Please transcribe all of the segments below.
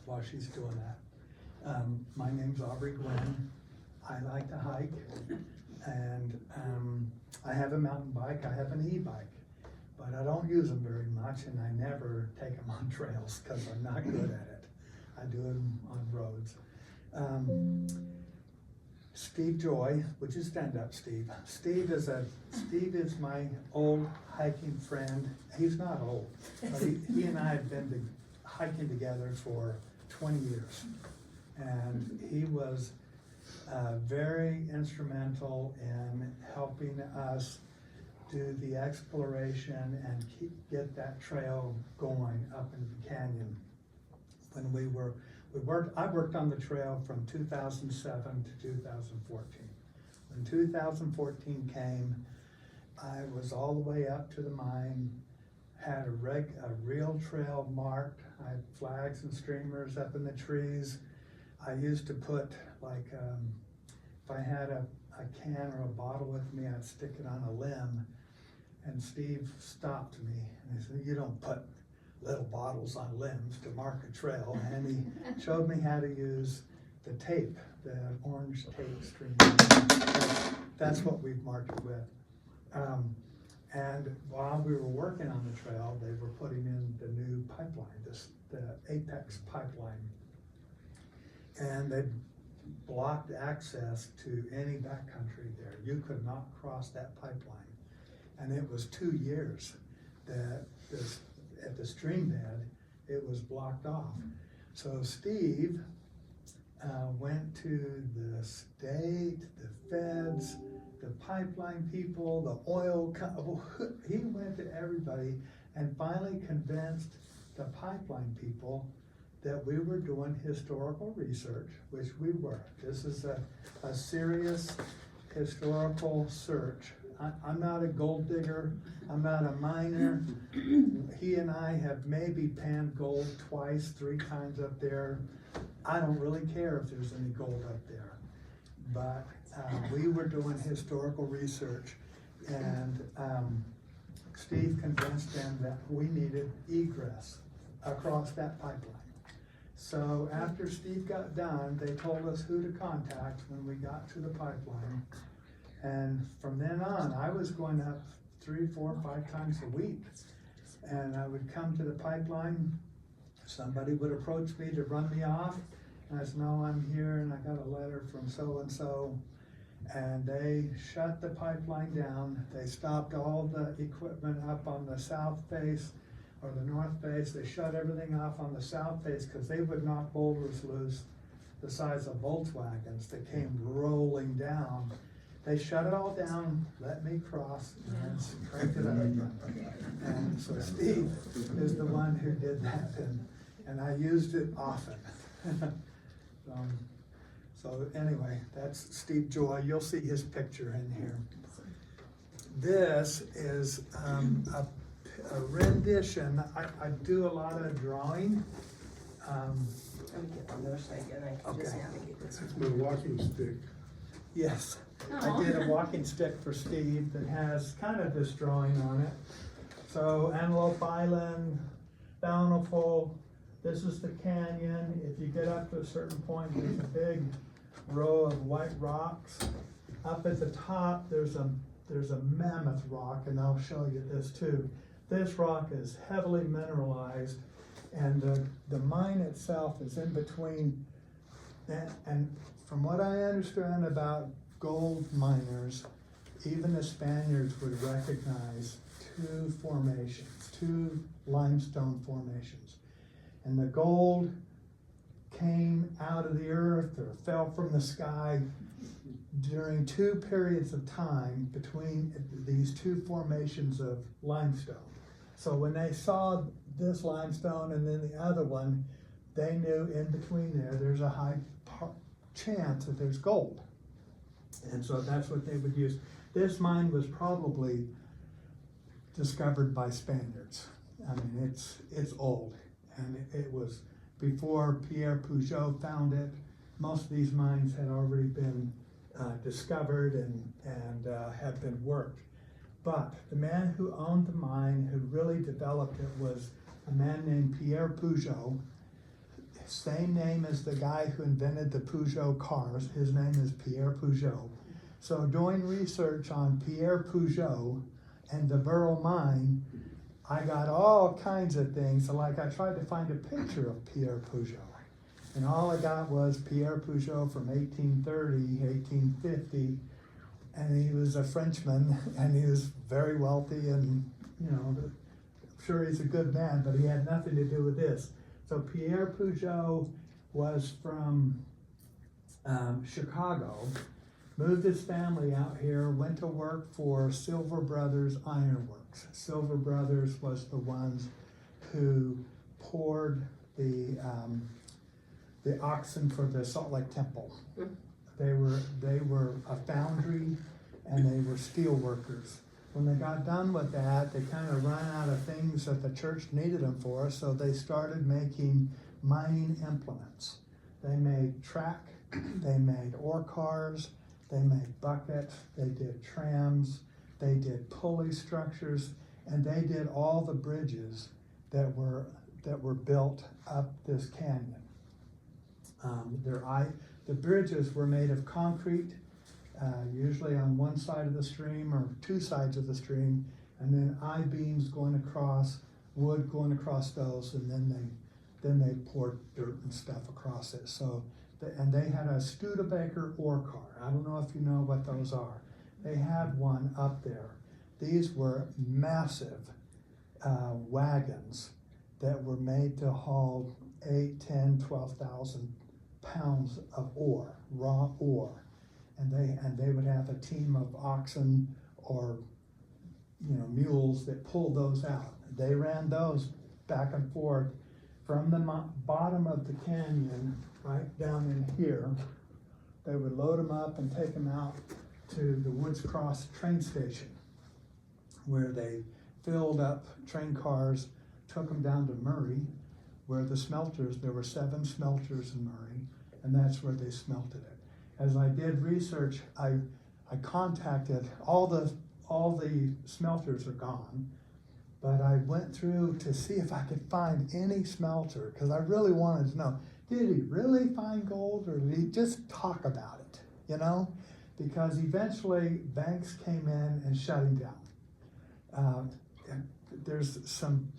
while she's doing that. My name's Aubrey Guynn. I like to hike, and I have a mountain bike, I have an e-bike, but I don't use them very much, and I never take them on trails because I'm not good at it. I do them on roads. Steve Joy, would you stand up, Steve? Steve is my old hiking friend. He's not old, but he and I have been hiking together for 20 years. And he was very instrumental in helping us do the exploration and get that trail going up in the canyon. When I worked on the trail from 2007 to 2014. When 2014 came, I was all the way up to the mine, had a real trail marked. I had flags and streamers up in the trees. I used to put, like, if I had a can or a bottle with me, I'd stick it on a limb. And Steve stopped me and he said, "You don't put little bottles on limbs to mark a trail." And he showed me how to use the tape, the orange tape stream. That's what we've marked it with. And while we were working on the trail, they were putting in the new pipeline, the Apex pipeline. And they blocked access to any backcountry there. You could not cross that pipeline. And it was 2 years that at the stream bed, it was blocked off. So Steve went to the state, the feds, the pipeline people, the oil company. He went to everybody and finally convinced the pipeline people that we were doing historical research, which we were. This is a serious historical search. I'm not a gold digger, I'm not a miner. He and I have maybe panned gold twice, 3 times up there. I don't really care if there's any gold up there. But we were doing historical research, and Steve convinced them that we needed egress across that pipeline. So after Steve got done, they told us who to contact when we got to the pipeline. And from then on, I was going up 3, 4, 5 times a week. And I would come to the pipeline, somebody would approach me to run me off. And I said, "No, I'm here and I got a letter from so-and-so." And they shut the pipeline down. They stopped all the equipment up on the south face or the north face. They shut everything off on the south face because they would knock boulders loose the size of Volkswagens that came rolling down. They shut it all down, let me cross, and cranked it up. And so Steve is the one who did that, and I used it often. So anyway, that's Steve Joy. You'll see his picture in here. This is a rendition. I do a lot of drawing. Let me get on the other side again. I can just navigate this. That's my walking stick. Yes, I did a walking stick for Steve that has kind of this drawing on it. So Antelope Island, Bountiful, this is the canyon. If you get up to a certain point, there's a big row of white rocks. Up at the top, there's a mammoth rock, and I'll show you this too. This rock is heavily mineralized, and the mine itself is in between. And from what I understand about gold miners, even the Spaniards would recognize 2 formations, 2 limestone formations. And the gold came out of the earth or fell from the sky during 2 periods of time between these 2 formations of limestone. So when they saw this limestone and then the other one, they knew in between there's a high chance that there's gold. And so that's what they would use. This mine was probably discovered by Spaniards. I mean, it's old, and it was before Pierre Pujol found it. Most of these mines had already been discovered and have been worked. But the man who owned the mine, who really developed it, was a man named Pierre Pujol. same name as the guy who invented the Peugeot cars. His name is Pierre Peugeot. So doing research on Pierre Peugeot and the Burro Mine, I got all kinds of things. So like I tried to find a picture of Pierre Peugeot. And all I got was Pierre Peugeot from 1830, 1850. And he was a Frenchman, and he was very wealthy, and you know, I'm sure he's a good man, but he had nothing to do with this. So Pierre Peugeot was from Chicago, moved his family out here, went to work for Silver Brothers Ironworks. Silver Brothers was the ones who poured the oxen for the Salt Lake Temple. They were a foundry, and they were steel workers. When they got done with that, they kind of ran out of things that the church needed them for, so they started making mining implements. They made track, they made ore cars, they made buckets, they did trams, they did pulley structures, and they did all the bridges that were built up this canyon. The bridges were made of concrete, usually on one side of the stream or two sides of the stream, and then I-beams going across, wood going across those, and then they poured dirt and stuff across it. So, and they had a Studebaker ore car. I don't know if you know what those are. They had one up there. These were massive wagons that were made to haul 8, 10, 12,000 pounds of ore, raw ore, and they would have a team of oxen or mules that pulled those out. They ran those back and forth from the bottom of the canyon right down in here. They would load them up and take them out to the Woods Cross train station, where they filled up train cars, took them down to Murray, where the smelters, there were 7 smelters in Murray, and that's where they smelted it. As I did research, I contacted all the smelters are gone, but I went through to see if I could find any smelter, because I really wanted to know, did he really find gold, or did he just talk about it, Because eventually banks came in and shut him down. There's some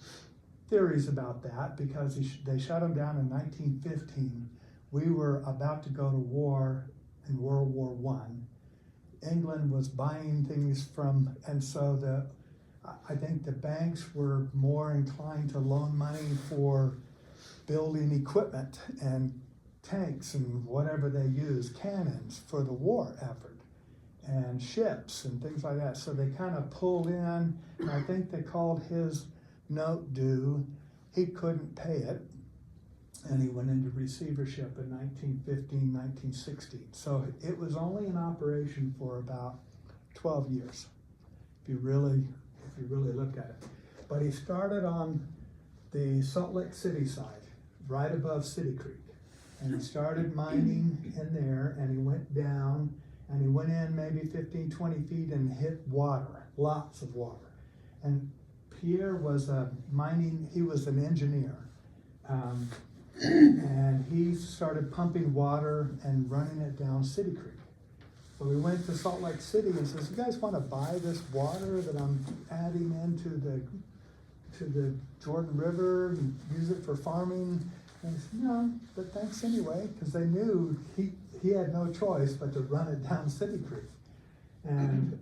theories about that, because they shut him down in 1915. We were about to go to war in World War I. England was buying things from, and so I think the banks were more inclined to loan money for building equipment and tanks and whatever they use, cannons for the war effort, and ships and things like that. So they kind of pulled in, and I think they called his note due. He couldn't pay it, and he went into receivership in 1915, 1916. So it was only in operation for about 12 years, if you really look at it. But he started on the Salt Lake City side, right above City Creek. And he started mining in there, and he went down, and he went in maybe 15, 20 feet and hit water, lots of water. And Pierre was he was an engineer. And he started pumping water and running it down City Creek. So we went to Salt Lake City and says, "You guys want to buy this water that I'm adding into the Jordan River and use it for farming?" And he said, "No, but thanks anyway," because they knew he had no choice but to run it down City Creek. And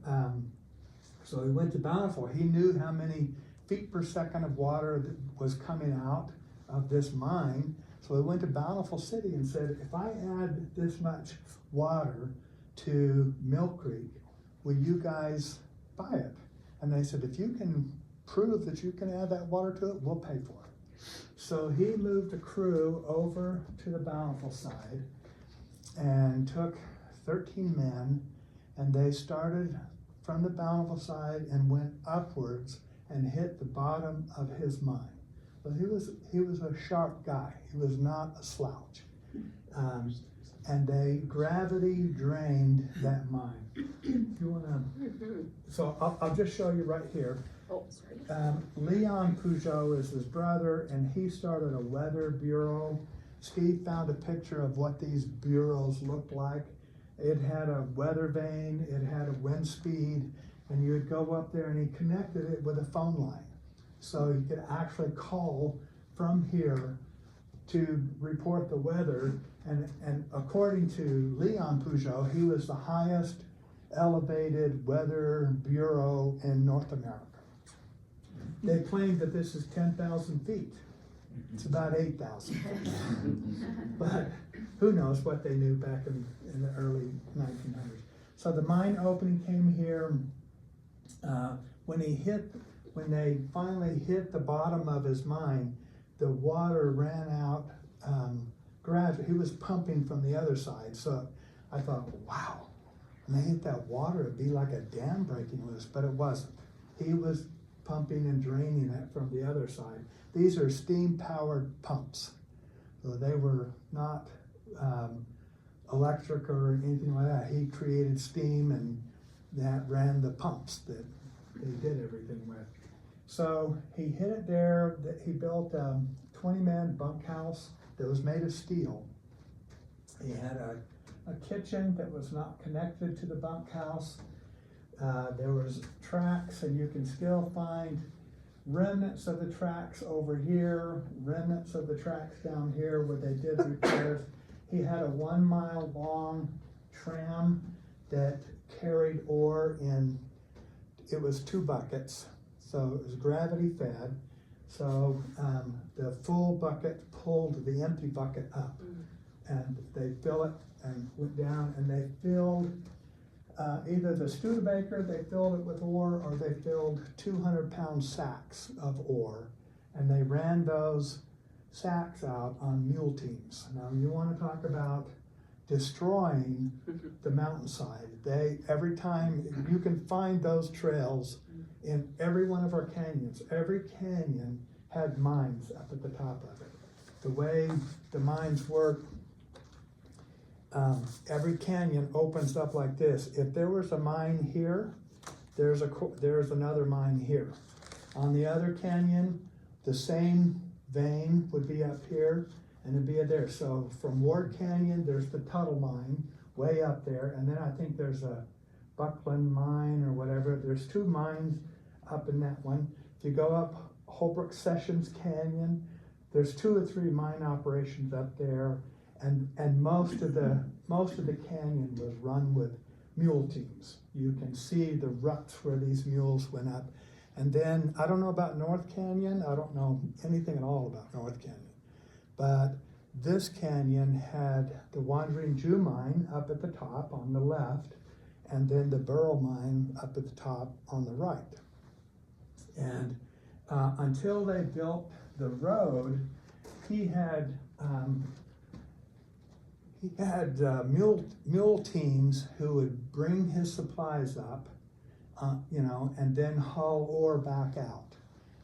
so he went to Bountiful. He knew how many feet per second of water that was coming out of this mine. So he went to Bountiful City and said, "If I add this much water to Mill Creek, will you guys buy it?" And they said, "If you can prove that you can add that water to it, we'll pay for it." So he moved a crew over to the Bountiful side and took 13 men, and they started from the Bountiful side and went upwards and hit the bottom of his mine. But he was a sharp guy. He was not a slouch. And they gravity drained that mine. You wanna? So I'll just show you right here. Oh, sorry. Leon Peugeot is his brother, and he started a weather bureau Steve found a picture of what these bureaus looked like. It had a weather vane, it had a wind speed, and you would go up there and he connected it with a phone line. So you could actually call from here to report the weather. And according to Leon Peugeot, he was the highest elevated weather bureau in North America. They claim that this is 10,000 feet. It's about 8,000. But who knows what they knew back in the early 1900s. So the mine opening came here. When they finally hit the bottom of his mine, the water ran out gradually. He was pumping from the other side. So I thought, wow, when they hit that water, it'd be like a dam breaking loose, but it wasn't. He was pumping and draining it from the other side. These are steam-powered pumps. So they were not electric or anything like that. He created steam and that ran the pumps that they did everything with. So he hit it there. He built a 20-man bunkhouse that was made of steel. He had a kitchen that was not connected to the bunkhouse. There was tracks, and you can still find remnants of the tracks over here, remnants of the tracks down here where they did repairs. He had a 1 mile long tram that carried ore in, it was 2 buckets, so it was gravity fed. So the full bucket pulled the empty bucket up, and they fill it and went down, and they filled either the Studebaker, they filled it with ore, or they filled 200-pound sacks of ore, and they ran those sacks out on mule teams. Now you want to talk about destroying the mountainside. Every time you can find those trails in every one of our canyons. Every canyon had mines up at the top of it. The way the mines work, every canyon opens up like this. If there was a mine here, there's another mine here. On the other canyon, the same vein would be up here, and it'd be there. So from Ward Canyon, there's the Tuttle mine way up there, and then I think there's a Buckland mine or whatever. There's 2 mines up in that one. If you go up Holbrook Sessions Canyon, there's 2 or 3 mine operations up there, and most of the canyon was run with mule teams. You can see the ruts where these mules went up. And then, I don't know about North Canyon. I don't know anything at all about North Canyon. But this canyon had the Wandering Jew mine up at the top on the left, and then the Burro Mine up at the top on the right. And until they built the road, he had mule teams who would bring his supplies up, and then haul ore back out.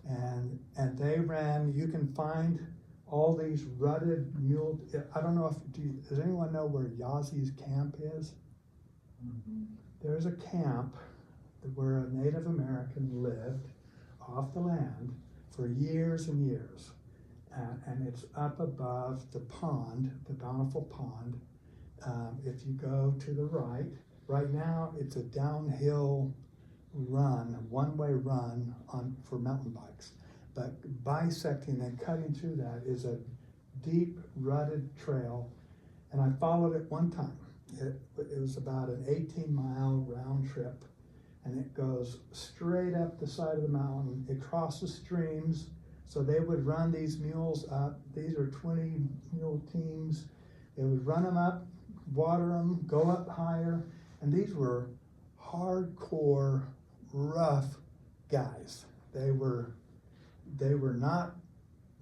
And they ran, you can find all these rutted mule, I don't know does anyone know where Yazi's camp is? There's a camp where a Native American lived off the land for years and years. And it's up above the pond, the Bountiful Pond. If you go to the right now it's a downhill run, a one-way run for mountain bikes. But bisecting and cutting through that is a deep rutted trail, and I followed it one time. It was about an 18-mile round trip, and it goes straight up the side of the mountain. It crosses streams, so they would run these mules up. These are 20 mule teams. They would run them up, water them, go up higher, and these were hardcore, rough guys. They were not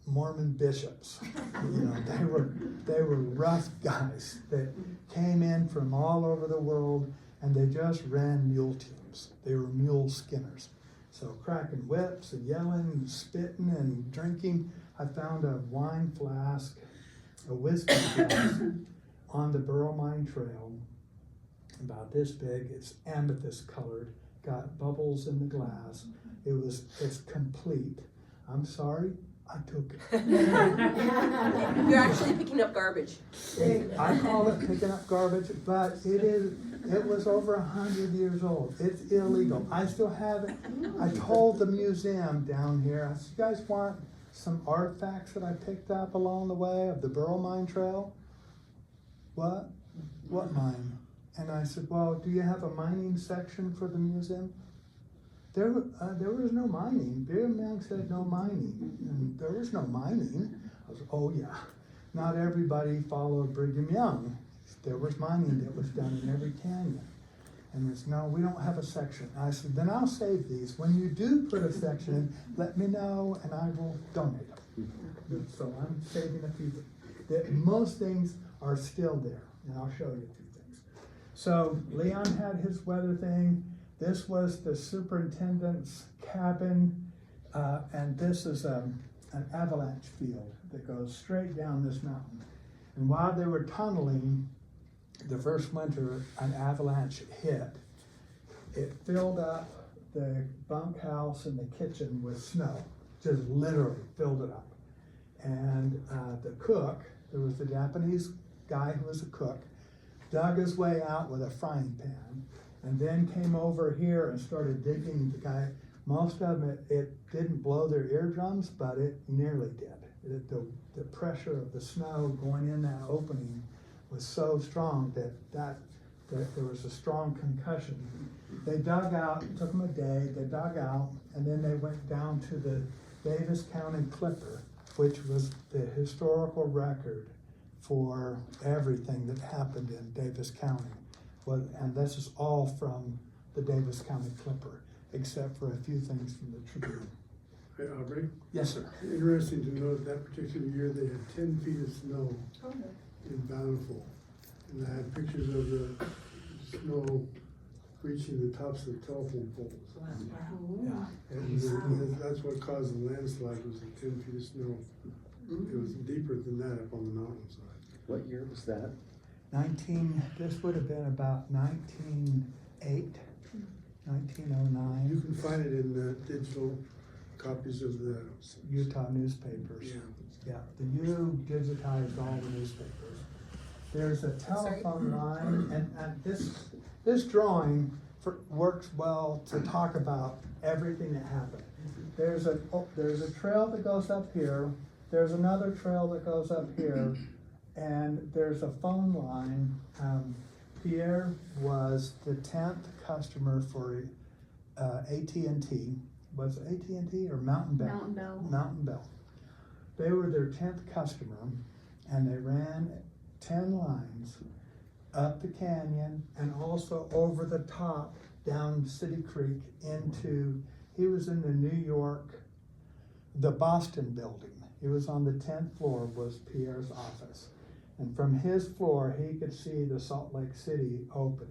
Mormon bishops. They were rough guys that came in from all over the world, and they just ran mule teams. They were mule skinners. So cracking whips and yelling and spitting and drinking. I found a wine flask, a whiskey glass on the Burro Mine Trail, about this big. It's amethyst colored, got bubbles in the glass. It's complete. I'm sorry, I took it. You're actually picking up garbage. I call it picking up garbage, but it was over 100 years old. It's illegal. I still have it. I told the museum down here, I said, you guys want some artifacts that I picked up along the way of the Burro Mine Trail? What? What mine? And I said, well, do you have a mining section for the museum? There was no mining. Brigham Young said no mining. And there was no mining. I was, oh yeah. Not everybody followed Brigham Young. There was mining that was done in every canyon. And it's, no, we don't have a section. I said, then I'll save these. When you do put a section in, let me know and I will donate them. So I'm saving a few things. Most things are still there. And I'll show you a few things. So Leon had his weather thing. This was the superintendent's cabin, and this is an avalanche field that goes straight down this mountain. And while they were tunneling, the first winter, an avalanche hit. It filled up the bunkhouse and the kitchen with snow, just literally filled it up. And the cook, there was the Japanese guy who was a cook, dug his way out with a frying pan, and then came over here and started digging. The guy, most of them, it didn't blow their eardrums, but it nearly did. The pressure of the snow going in that opening was so strong that there was a strong concussion. They dug out, it took them a day, they dug out, and then they went down to the Davis County Clipper, which was the historical record for everything that happened in Davis County. And this is all from the Davis County Clipper, except for a few things from the Tribune. Hey, Aubrey? Yes, sir. Interesting to note that particular year they had 10 feet of snow in Bountiful. And I had pictures of the snow reaching the tops of the telephone poles. Yeah. And that's what caused the landslide, was the 10 feet of snow. It was deeper than that up on the mountainside. What year was that? This would have been about 1908, 1909. You can find it in the digital copies of the Utah newspapers. Yeah. Yeah, the U digitized all the newspapers. There's a telephone line, and this drawing works well to talk about everything that happened. There's a trail that goes up here. There's another trail that goes up here, and there's a phone line. Pierre was the 10th customer for AT&T. Was it AT&T or Mountain Bell? Mountain Bell. Mountain Bell. They were their 10th customer, and they ran 10 lines up the canyon and also over the top down City Creek into, he was in the New York, the Boston building. He was on the 10th floor, was Pierre's office. And from his floor, he could see the Salt Lake City opening,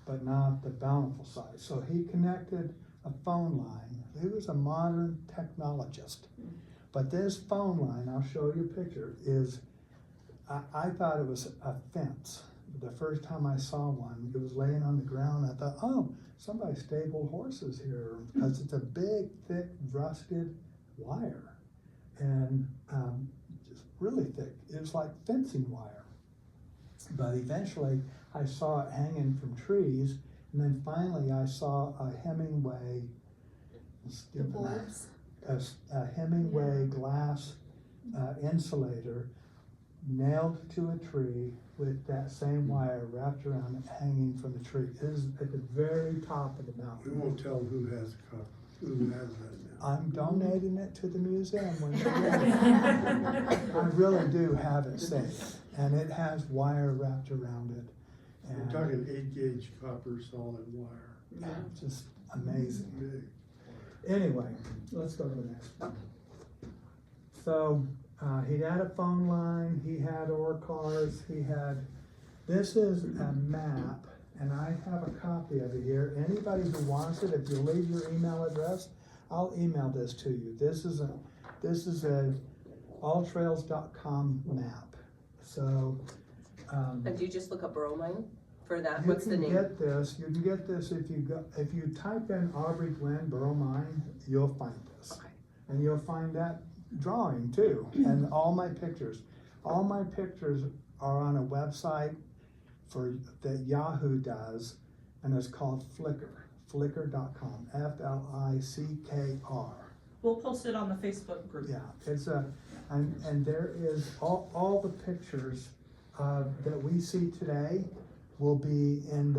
but not the Bountiful side. So he connected a phone line. He was a modern technologist. But this phone line, I'll show you a picture, is, I thought it was a fence. The first time I saw one, it was laying on the ground. I thought, oh, somebody stabled horses here, because it's a big, thick, rusted wire. And just really thick. It was like fencing wire. But eventually, I saw it hanging from trees, and then finally I saw a Hemingway, The bulbs. a Hemingway glass insulator nailed to a tree with that same wire wrapped around it, hanging from the tree. It is at the very top of the We mountain. won't tell who has a copy, who has that now. I'm donating it to the museum when it's ready. I really do have it safe, and it has wire wrapped around it. We're And talking 8-gauge copper solid wire. yeah, just amazing. Big. Anyway, let's go to the next one. So he had a phone line, he had ore cars, this is a map, and I have a copy of it here. Anybody who wants it, if you leave your email address, I'll email this to you. This is a alltrails.com map. So And do you just look up Burro Mine for that? you What's the can name? get this. You can get this if you type in Aubrey Guynn Burro Mine, you'll find this. Okay. And you'll find that drawing too, and all my pictures. All my pictures are on a website that Yahoo does, and it's called Flickr, flickr.com, Flickr. We'll post it on the Facebook group. Yeah, and there is all the pictures that we see today will be in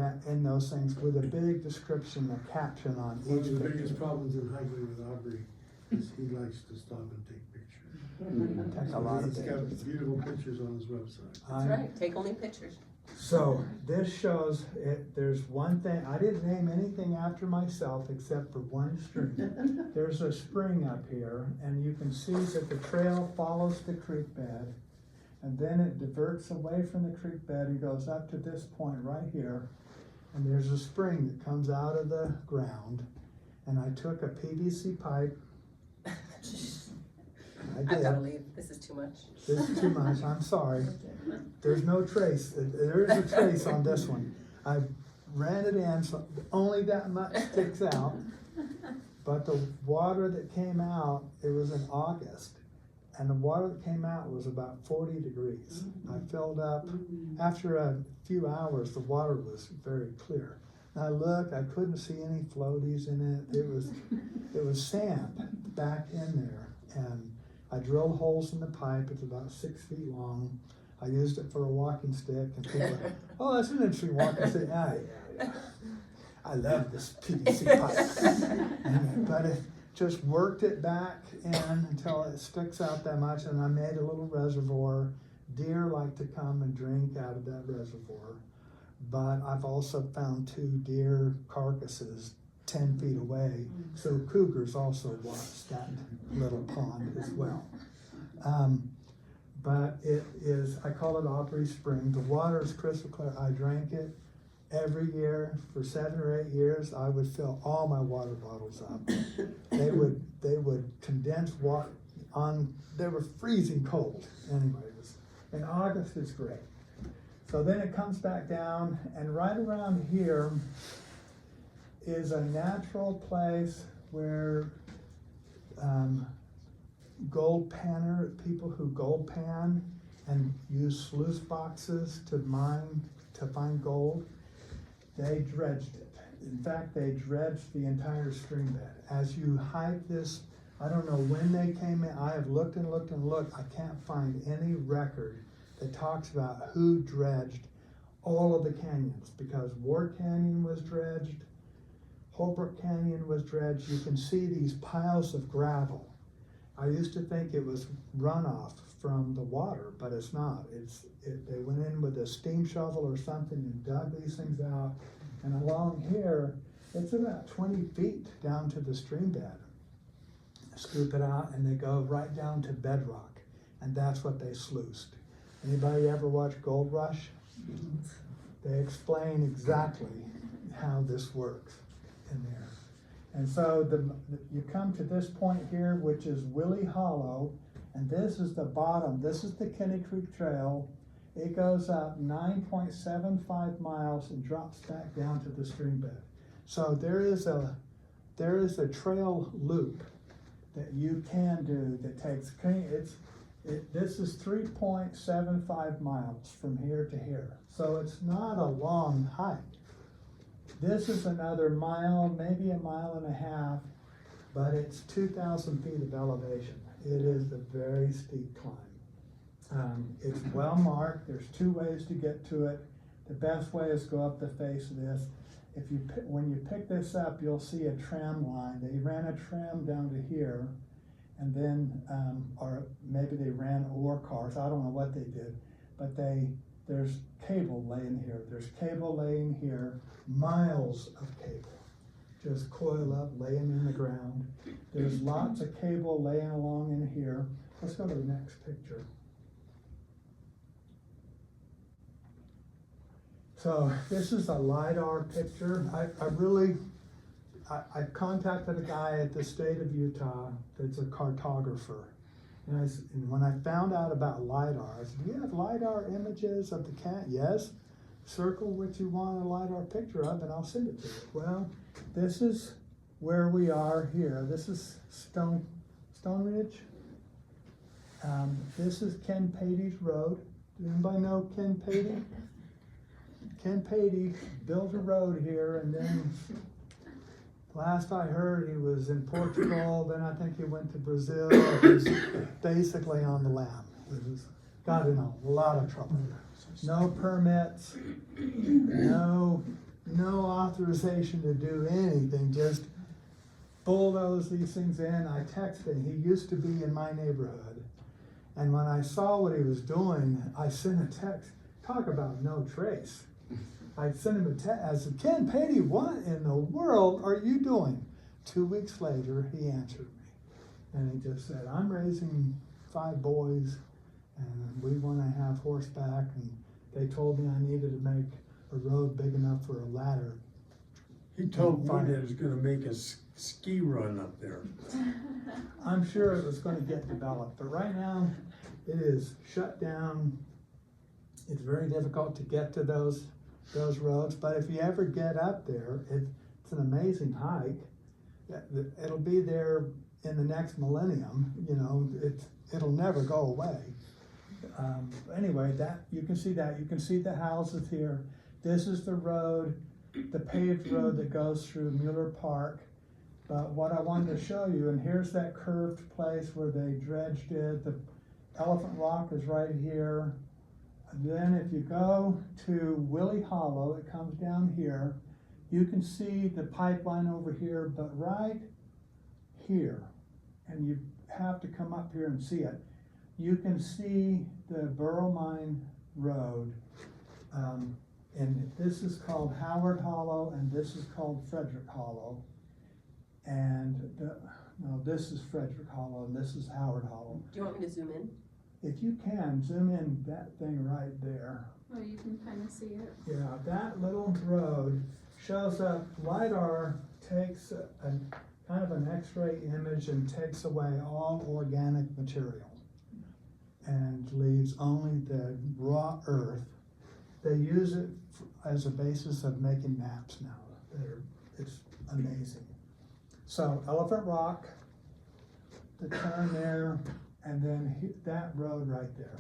those things with a big description, a caption on One of each the picture. biggest problems in hiking with Aubrey is he likes to stop and take pictures. Take a lot of He's got pictures. beautiful pictures on his website. That's right, take only pictures. So this shows it. There's one thing, I didn't name anything after myself except for one stream. There's a spring up here, and you can see that the trail follows the creek bed, and then it diverts away from the creek bed and goes up to this point right here, and there's a spring that comes out of the ground, and I took a PVC pipe. I've gotta leave, this is too much. This is too much, I'm sorry. There's no trace, there is a trace on this one. I ran it in, so only that much sticks out. But the water that came out, it was in August, and the water that came out was about 40 degrees. I filled up, after a few hours, the water was very clear. And I looked, I couldn't see any floaties in it. It was sand back in there, and I drilled holes in the pipe. It's about 6 feet long. I used it for a walking stick, and people, oh, that's an interesting walking stick. Yeah. I love this PVC pipe. But it just worked it back in until it sticks out that much, and I made a little reservoir. Deer like to come and drink out of that reservoir. But I've also found 2 deer carcasses 10 feet away, so cougars also watch that little pond as well. But it is, I call it Aubrey Spring. The water is crystal clear. I drank it every year for 7 or 8 years. I would fill all my water bottles up. They would condense water they were freezing cold. Anyways, in August it's great. So then it comes back down, and right around here is a natural place where people who gold pan and use sluice boxes to find gold, they dredged it. In fact, they dredged the entire stream bed. As you hike this, I don't know when they came in. I have looked and looked and looked. I can't find any record that talks about who dredged all of the canyons, because Ward Canyon was dredged, Holbrook Canyon was dredged. You can see these piles of gravel. I used to think it was runoff from the water, but it's not. They went in with a steam shovel or something and dug these things out. And along here, it's about 20 feet down to the stream bed. Scoop it out, and they go right down to bedrock, and that's what they sluiced. Anybody ever watch Gold Rush? They explain exactly how this works in there. And so you come to this point here, which is Willie Hollow, and this is the bottom. This is the Kenny Creek Trail. It goes up 9.75 miles and drops back down to the stream bed. So there is a trail loop that you can do that takes, this is 3.75 miles from here to here. So it's not a long hike. This is another mile, maybe a mile and a half, but it's 2,000 feet of elevation. It is a very steep climb. It's well marked. There's 2 ways to get to it. The best way is go up the face of this. When you pick this up, you'll see a tram line. They ran a tram down to here, and then, or maybe they ran ore cars. I don't know what they did, but there's cable laying here. There's cable laying here, miles of cable. Just coil up, laying in the ground. There's lots of cable laying along in here. Let's go to the next picture. So this is a LiDAR picture. I contacted a guy at the state of Utah that's a cartographer. And when I found out about LiDAR, I said, do you have LiDAR images of the canyon? Yes. Circle what you want a LiDAR picture of, and I'll send it to you. Well, this is where we are here. This is Stone Stone Ridge. This is Ken Patey's road. Does anybody know Ken Patey? Ken Patey built a road here, and then last I heard he was in Portugal, then I think he went to Brazil. He's basically on the lam. He's got in a lot of trouble. No permits, no authorization to do anything, just bulldoze these things in. I texted, he used to be in my neighborhood. And when I saw what he was doing, I sent a text, talk about no trace. I sent him a text, I said, Ken Patey, what in the world are you doing? 2 weeks later, he answered me. And he just said, I'm raising 5 boys, and we want to have horseback, and they told me I needed to make a road big enough for a ladder. He told me that he was gonna make a ski run up there. I'm sure it was going to get developed, but right now it is shut down. It's very difficult to get to those roads, but if you ever get up there, it's an amazing hike. It'll be there in the next millennium, you know, it'll never go away. Anyway, you can see the houses here. This is the road, the paved road that goes through Mueller Park. But what I wanted to show you, and here's that curved place where they dredged it. The Elephant Rock is right here. And then if you go to Willie Hollow, it comes down here. You can see the pipeline over here, but right here, and you have to come up here and see it. You can see the Burro Mine Road, and this is called Howard Hollow, and this is called Frederick Hollow. And no, this is Frederick Hollow, and this is Howard Hollow. Do you want me to zoom in? If you can, zoom in that thing right there. Oh, you can kind of see it. Yeah, that little road shows up, LiDAR takes a kind of an X-ray image and takes away all organic material and leaves only the raw earth. They use it as a basis of making maps now. It's amazing. So Elephant Rock, the turn there, and then that road right there.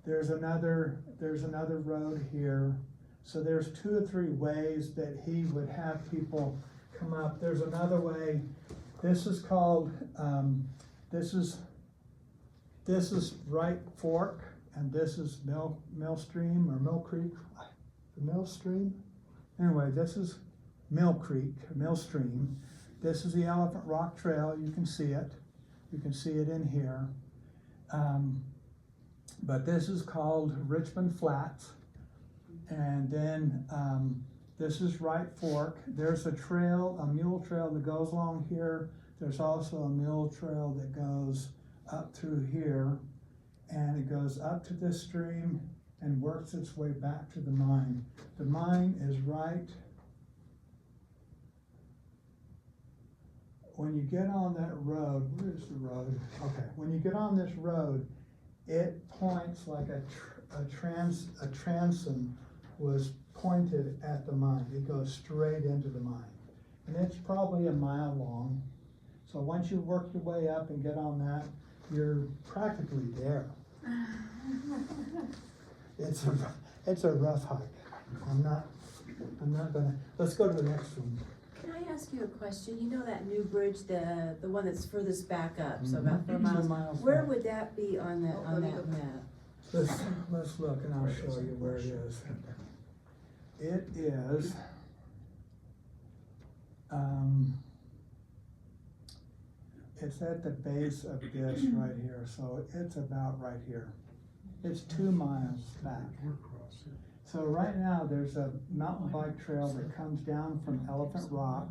There's another road here. So there's 2 or 3 ways that he would have people come up. There's another way. This is called, this is Right Fork, and this is Mill Stream or Mill Creek. The Mill Stream? Anyway, this is Mill Creek, Mill Stream. This is the Elephant Rock Trail. You can see it. You can see it in here. But this is called Richmond Flats. And then this is Right Fork. There's a trail, a mule trail that goes along here. There's also a mule trail that goes up through here. And it goes up to this stream and works its way back to the mine. The mine is right. When you get on that road, where's the road? Okay, when you get on this road, it points like a transom was pointed at the mine. It goes straight into the mine. And it's probably a mile long. So once you work your way up and get on that, you're practically there. It's a rough hike. I'm not gonna, let's go to the next one. Can I ask you a question? You know that new bridge, the one that's furthest back up, so about 4 miles. Where would that be on that map? Let's look and I'll show you where it is. It is, it's at the base of this right here, so it's about right here. It's 2 miles back. So right now, there's a mountain bike trail that comes down from Elephant Rock,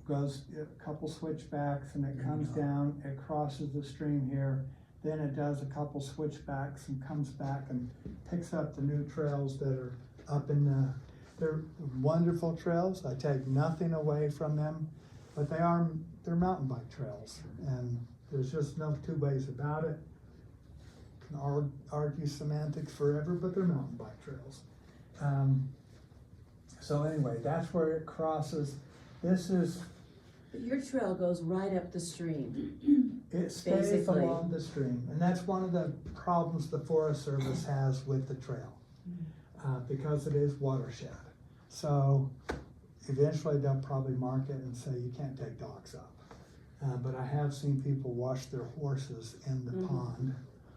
goes a couple switchbacks, and it comes down, it crosses the stream here. Then it does a couple switchbacks and comes back and picks up the new trails that are up in the, they're wonderful trails. I take nothing away from them, but they're mountain bike trails. And there's just no 2 ways about it. Can argue semantics forever, but they're mountain bike trails. So anyway, that's where it crosses. This is But your trail goes right up the stream. It stays Basically. along the stream, and that's one of the problems the Forest Service has with the trail, because it is watershed. So eventually they'll probably mark it and say you can't take dogs up. But I have seen people wash their horses in the pond.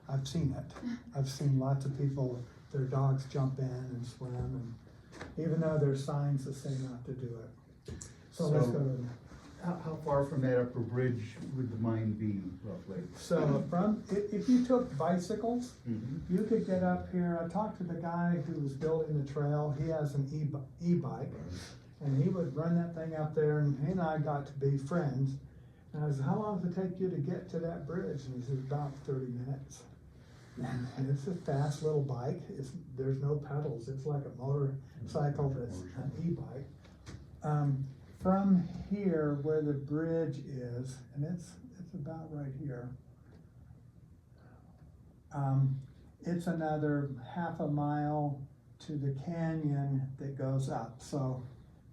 I've seen it. I've seen lots of people, their dogs jump in and swim, and even though there's signs that say not to do it. So let's go to. How far from that upper bridge would the mine be roughly? So if you took bicycles, Mm-hmm. you could get up here. I talked to the guy who was building the trail. He has an e-bike, and he would run that thing up there, and he and I got to be friends. And I said, how long does it take you to get to that bridge? And he said, about 30 minutes. And it's a fast little bike. There's no pedals. It's like a motorcycle that's an e-bike. From here, where the bridge is, and it's about right here. It's another half a mile to the canyon that goes up. So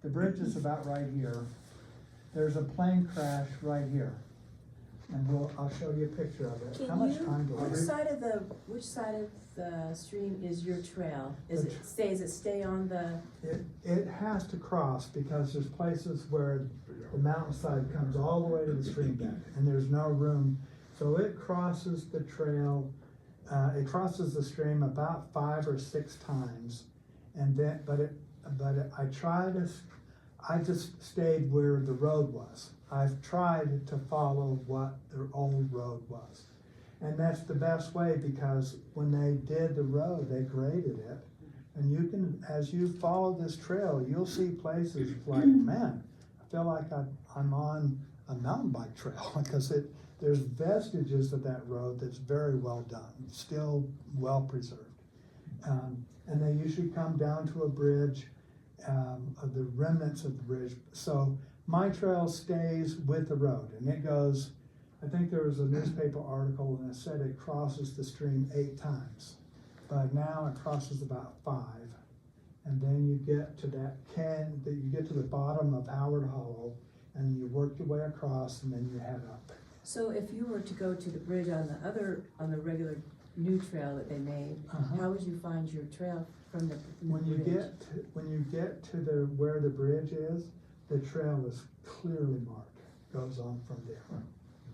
the bridge is about right here. There's a plane crash right here. And I'll show you a picture of it. How much time do I Which have? side of the stream is your trail? Does it stay on the, It has to cross because there's places where the mountainside comes all the way to the stream bed and there's no room. So it crosses the trail, it crosses the stream about 5 or 6 times. And then, I just stayed where the road was. I've tried to follow what the old road was. And that's the best way because when they did the road, they graded it. And you can, as you follow this trail, you'll see places like, man, I feel like I'm on a mountain bike trail because there's vestiges of that road that's very well done, still well preserved. And they usually come down to a bridge, of the remnants of the bridge. So my trail stays with the road and it goes, I think there was a newspaper article and it said it crosses the stream 8 times. But now it crosses about 5. And then you get to you get to the bottom of Howard Hollow and you work your way across and then you head up. so if you were to go to the bridge on the regular new trail that they made, how would you find your trail from the When you bridge? get to where the bridge is, the trail is clearly marked, goes on from there.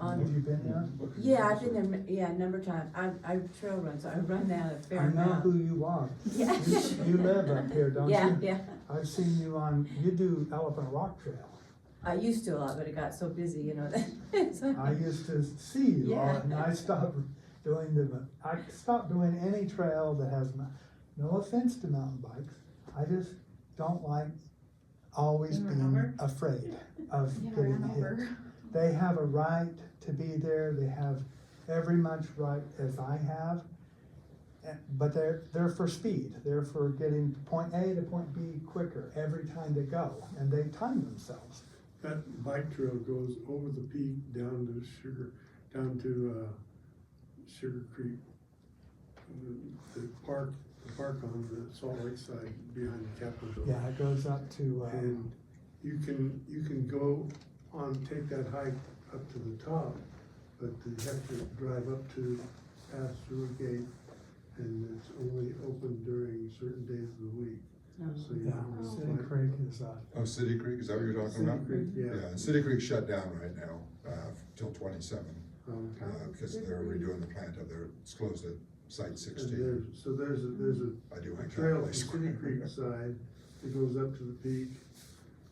Have you been there? Yeah, I've been there, a number of times. I trail run, so I run that a fair I know amount. who you are. Yeah. You live up here, don't you? Yeah. I've seen you you do Elephant Rock Trail. I used to a lot, but it got so busy, that. so- I used to see you all, Yeah. and I stopped doing any trail that has, no offense to mountain bikes, I just don't like always Being run being over? afraid of Yeah, getting ran hit. over. They have a right to be there, they have every much right as I have, but they're for speed, they're for getting point A to point B quicker every time they go, and they time themselves. That bike trail goes over the peak down to Sugar Creek. The park on the Salt Lake side behind the Capitol building. Yeah, it goes up to, And you can go take that hike up to the top, but you have to drive up to pass through a gate, and it's only open during certain days of the week. So you yeah, don't really City find- Creek is, Oh, City Creek, is that what you're talking City about? Creek, yeah. Yeah, and City Creek shut down right now, till 27, Okay. because they're redoing the plant up there. It's closed at site And 16. there's I do a like trail that from place. City Creek side that goes up to the peak,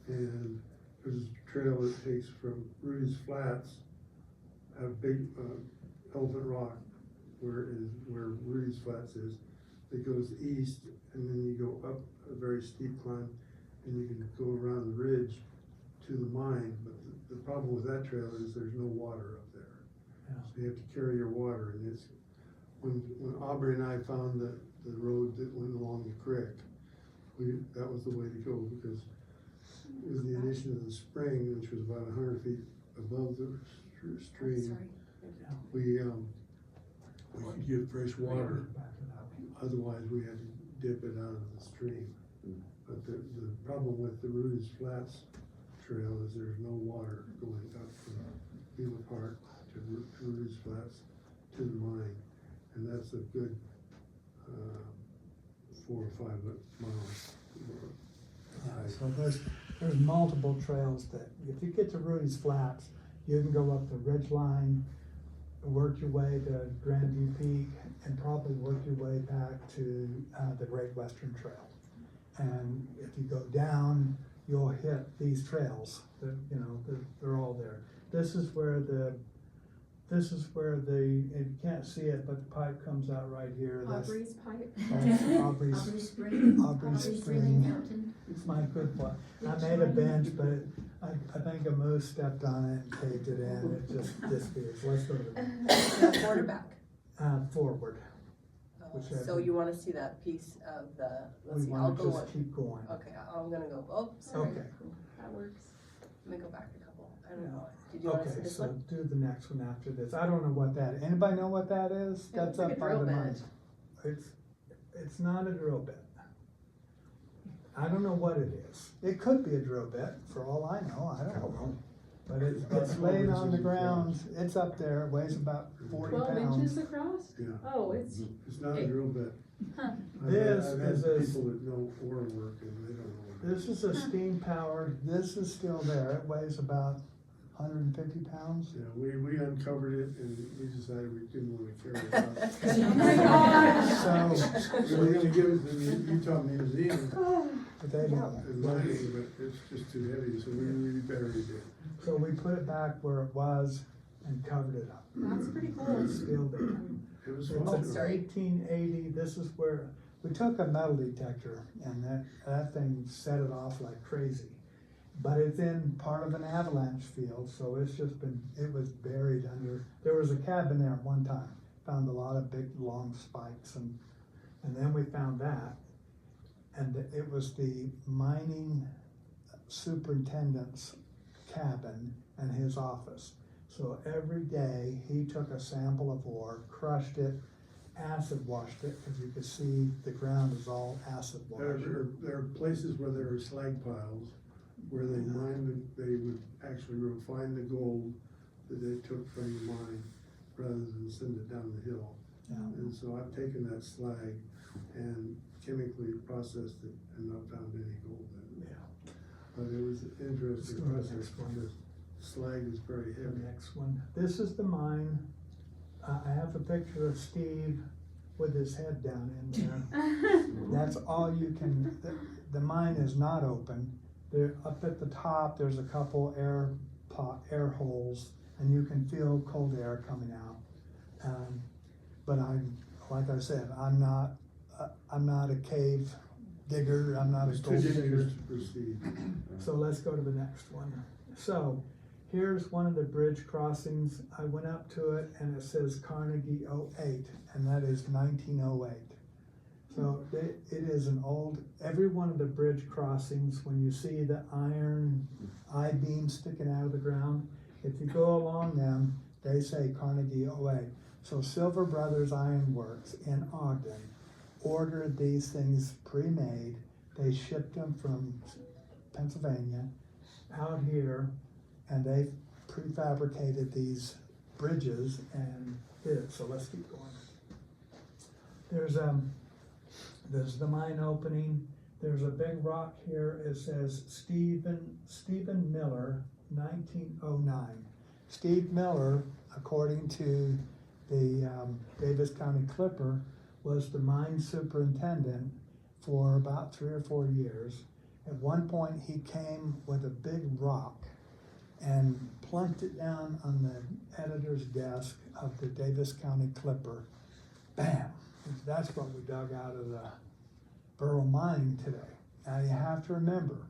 and there's a trail that takes from Rudy's Flats, a big Elephant Rock, where Rudy's Flats is, that goes east, and then you go up a very steep climb, and you can go around the ridge to the mine, but the problem with that trail is there's no water up there. yeah. So you have to carry your water, and it's, when Aubrey and I found the road that went along the creek, that was the way to go, because with the addition of the spring, which was about 100 feet above the stream, we could get fresh water. Otherwise, we had to dip it out of the stream. But the problem with the Rudy's Flats trail is there's no water going up from Beaver Park to Rudy's Flats to the mine. And that's a good, 4 or 5 miles. So there's multiple trails that, if you get to Rudy's Flats, you can go up the ridge line, work your way to Grandview Peak, and probably work your way back to, the Great Western Trail. And if you go down, you'll hit these trails, that, you know, they're all there. This is where the, and you can't see it, but the pipe comes out right here. That's Aubrey's pipe. Aubrey's Aubrey's Spring. Aubrey's Spring Spring. Mountain. It's my good one. I made a bench, but I think a moose stepped on it and caved it in. It just disappears. Let's go to the, Forward or back? forward. Whichever. So you wanna see that piece of the, let's We see, I'll wanna go just one. keep going. Okay, I'm gonna go, oh, sorry. Okay, That works. Let me go back a couple. I don't know. Did you wanna see okay, this so one? do the next one after this. I don't know what that, anybody know what that is? Yeah, That's it's like up a by drill the mine. bit. It's not a drill bit. I don't know what it is. It could be a drill bit, for all I know, I don't know. But it's laying on the ground, it's up there, it weighs about 40 12 pounds. inches across? Yeah. Oh, it's, It's not a drill bit. huh. This I've is had a- people that know ore work and they don't know what it is. This is a steam powered, this is still there, it weighs about 150 pounds. Yeah, we uncovered it and we decided we didn't wanna carry it out. Oh my gosh. So, We were gonna give it to the Utah Museum but they don't. in mining, but it's just too heavy, so we reburied it. So we put it back where it was and covered it up. That's pretty cool. It's still there. It was It's fun. a 1880, this is where, we took a metal detector and that thing set it off like crazy. But it's in part of an avalanche field, so it's just been, it was buried under, there was a cabin there at one time. Found a lot of big, long spikes and then we found that. And it was the mining superintendent's cabin and his office. So every day, he took a sample of ore, crushed it, acid washed it, because you could see the ground is all acid washed. There are places where there are slag piles, where they they would actually refine the gold that they took from the mine, rather than send it down the hill. Yeah. And so I've taken that slag and chemically processed it and not found any gold in it. Yeah. But it was an interesting Let's go to the process, next one. because slag is very The heavy. next one, this is the mine. I have a picture of Steve with his head down in there. That's all you can, the mine is not open. There, up at the top, there's a couple air holes, and you can feel cold air coming out. But like I said, I'm not a cave digger, I'm not a It's too gold digger. dangerous to proceed. So let's go to the next one. So here's one of the bridge crossings. I went up to it and it says Carnegie 08, and that is 1908. So it is an old, every one of the bridge crossings, when you see the iron I-beam sticking out of the ground, if you go along them, they say Carnegie 08. So Silver Brothers Iron Works in Ogden ordered these things pre-made. They shipped them from Pennsylvania out here, and they prefabricated these bridges and did it. So let's keep going. There's the mine opening. There's a big rock here. It says Stephen Miller, 1909. Steve Miller, according to the Davis County Clipper, was the mine superintendent for about 3 or 4 years. At one point, he came with a big rock and plunked it down on the editor's desk of the Davis County Clipper. Bam! That's what we dug out of the Burro Mine today. Now you have to remember,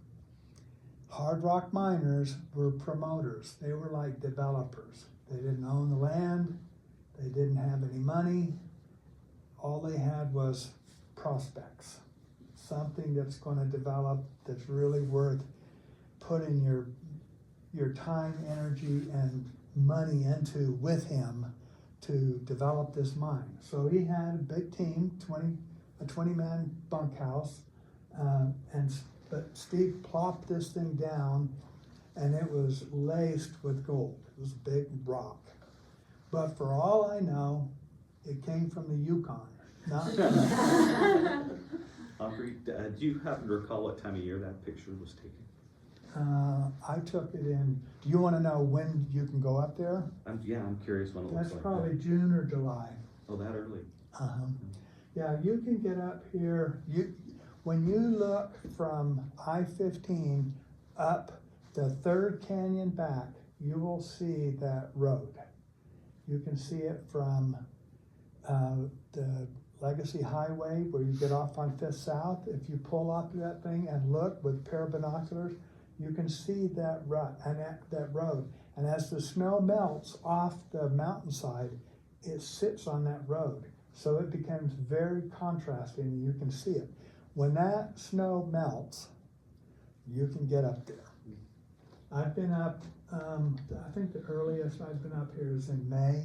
hard rock miners were promoters. They were like developers. They didn't own the land. They didn't have any money. All they had was prospects. Something that's going to develop, that's really worth putting your time, energy, and money into with him to develop this mine. So he had a big team, a 20-man bunkhouse, but Steve plopped this thing down and it was laced with gold. It was a big rock. But for all I know, it came from the Yukon, not Aubrey, do you happen to recall what time of year that picture was taken? I took it in, do you wanna know when you can go up there? I'm curious when it looks That's like probably that. June or July. Oh, that early? Yeah, you can get up here, when you look from I-15 up the third canyon back, you will see that road. You can see it from the Legacy Highway where you get off on Fifth South. If you pull up that thing and look with a pair of binoculars, you can see that road. And as the snow melts off the mountainside, it sits on that road. So it becomes very contrasting and you can see it. When that snow melts, you can get up there. I've been up, I think the earliest I've been up here is in May.